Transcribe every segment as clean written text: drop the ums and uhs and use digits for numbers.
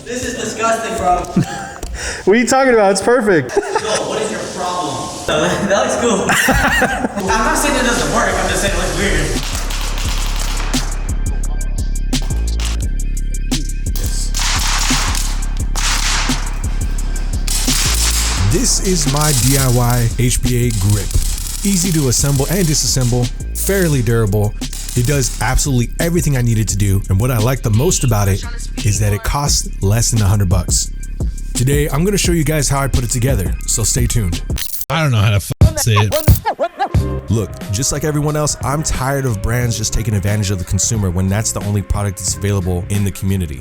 This is disgusting, bro. What are you talking about? It's perfect. Yo, what is your problem? That looks cool. I'm not saying it doesn't work, I'm just saying it looks weird. This is my DIY HPA Grip. Easy to assemble and disassemble, fairly durable. It does absolutely everything I needed to do, and what I like the most about it is that it costs less than $100. Today, I'm gonna show you guys how I put it together, so stay tuned. I don't know how to say it. Look, just like everyone else, I'm tired of brands just taking advantage of the consumer when that's the only product that's available in the community.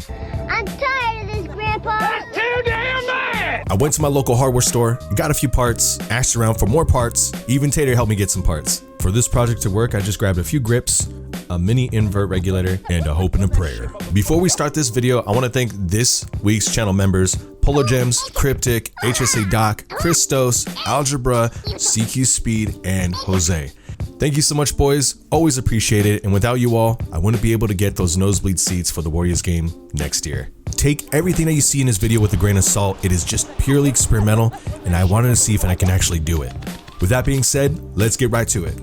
I'm tired of this, Grandpa. That's too damn bad! I went to my local hardware store, got a few parts, asked around for more parts, even Tater helped me get some parts. For this project to work, I just grabbed a few grips, a mini invert regulator, and a hope and a prayer. Before we start this video, I want to thank this week's channel members: Polo Gems, Cryptic, HSA Doc, Christos, Algebra, CQ Speed, and Jose. Thank you so much, boys. Always appreciate it. And without you all, I wouldn't be able to get those nosebleed seats for the Warriors game next year. Take everything that you see in this video with a grain of salt. It is just purely experimental, and I wanted to see if I can actually do it. With that being said, let's get right to it.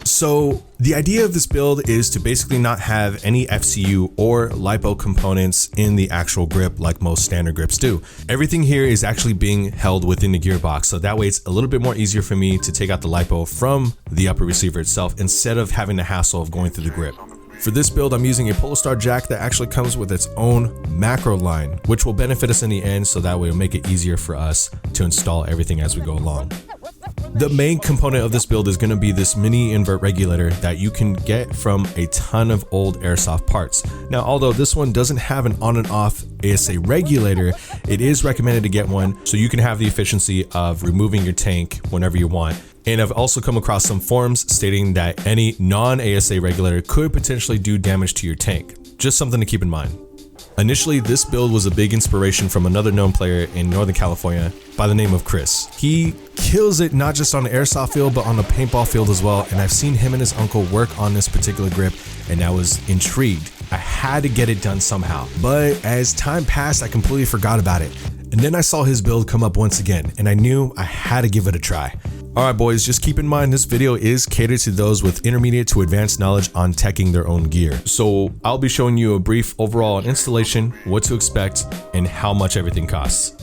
So the idea of this build is to basically not have any FCU or LiPo components in the actual grip like most standard grips do. Everything here is actually being held within the gearbox, so that way it's a little bit more easier for me to take out the LiPo from the upper receiver itself instead of having the hassle of going through the grip. For this build, I'm using a Polestar jack that actually comes with its own macro line, which will benefit us in the end, so that way it'll make it easier for us to install everything as we go along. The main component of this build is going to be this mini invert regulator that you can get from a ton of old airsoft parts. Now, although this one doesn't have an on and off ASA regulator, it is recommended to get one so you can have the efficiency of removing your tank whenever you want. And I've also come across some forums stating that any non-ASA regulator could potentially do damage to your tank. Just something to keep in mind. Initially, this build was a big inspiration from another known player in Northern California by the name of Chris. He kills it not just on the airsoft field, but on the paintball field as well, and I've seen him and his uncle work on this particular grip, and I was intrigued. I had to get it done somehow, but as time passed, I completely forgot about it. And then I saw his build come up once again, and I knew I had to give it a try. Alright boys, just keep in mind this video is catered to those with intermediate to advanced knowledge on teching their own gear. So I'll be showing you a brief overall installation, what to expect, and how much everything costs.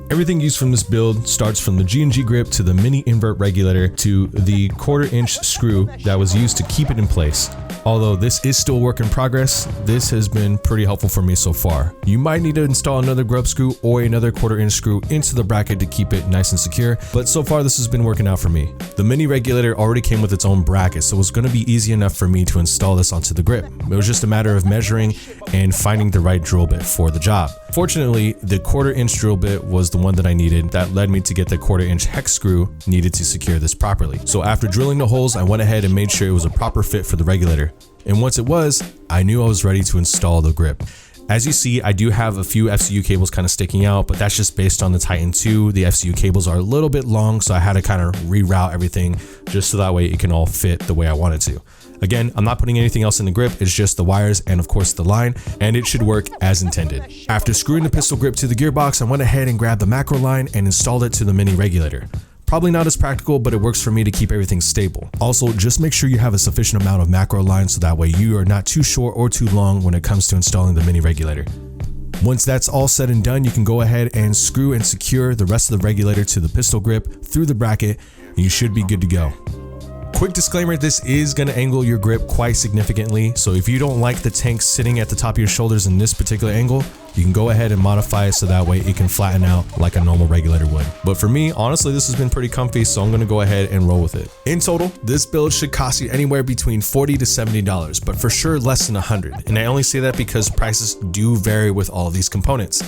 Everything used from this build starts from the G&G grip to the mini invert regulator to the 1/4 inch screw that was used to keep it in place. Although this is still work in progress, this has been pretty helpful for me so far. You might need to install another grub screw or another 1/4 inch screw into the bracket to keep it nice and secure, but so far this has been working out for me. The mini regulator already came with its own bracket, so it was going to be easy enough for me to install this onto the grip. It was just a matter of measuring and finding the right drill bit for the job. Fortunately, the 1/4 inch drill bit was the one that I needed that led me to get the 1/4 inch hex screw needed to secure this properly. So after drilling the holes, I went ahead and made sure it was a proper fit for the regulator. And once it was, I knew I was ready to install the grip. As you see, I do have a few FCU cables kind of sticking out, but that's just based on the Titan 2. The FCU cables are a little bit long, so I had to kind of reroute everything just so that way it can all fit the way I wanted to. Again, I'm not putting anything else in the grip, it's just the wires and of course the line, and it should work as intended. After screwing the pistol grip to the gearbox, I went ahead and grabbed the macro line and installed it to the mini regulator. Probably not as practical, but it works for me to keep everything stable. Also, just make sure you have a sufficient amount of macro lines so that way you are not too short or too long when it comes to installing the mini regulator. Once that's all said and done, you can go ahead and screw and secure the rest of the regulator to the pistol grip through the bracket, and you should be good to go. Quick disclaimer, this is going to angle your grip quite significantly, so if you don't like the tank sitting at the top of your shoulders in this particular angle, you can go ahead and modify it so that way it can flatten out like a normal regulator would. But for me, honestly, this has been pretty comfy, so I'm going to go ahead and roll with it. In total, this build should cost you anywhere between $40 to $70, but for sure less than $100. And I only say that because prices do vary with all of these components.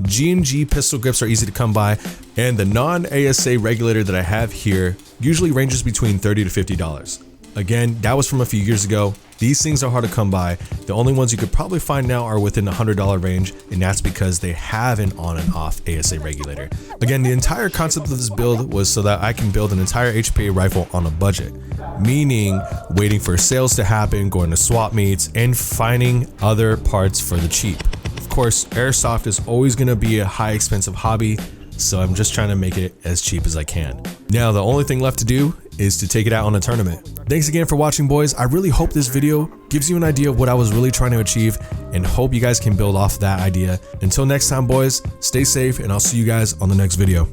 G&G pistol grips are easy to come by, and the non-ASA regulator that I have here usually ranges between $30 to $50. Again, that was from a few years ago. These things are hard to come by. The only ones you could probably find now are within the $100 range, and that's because they have an on and off ASA regulator. Again, the entire concept of this build was so that I can build an entire HPA rifle on a budget, meaning waiting for sales to happen, going to swap meets, and finding other parts for the cheap. Of course, airsoft is always gonna be a high expensive hobby, so I'm just trying to make it as cheap as I can. Now, the only thing left to do is to take it out on a tournament. Thanks again for watching, boys. I really hope this video gives you an idea of what I was really trying to achieve, and hope you guys can build off that idea. Until next time, boys, stay safe, and I'll see you guys on the next video.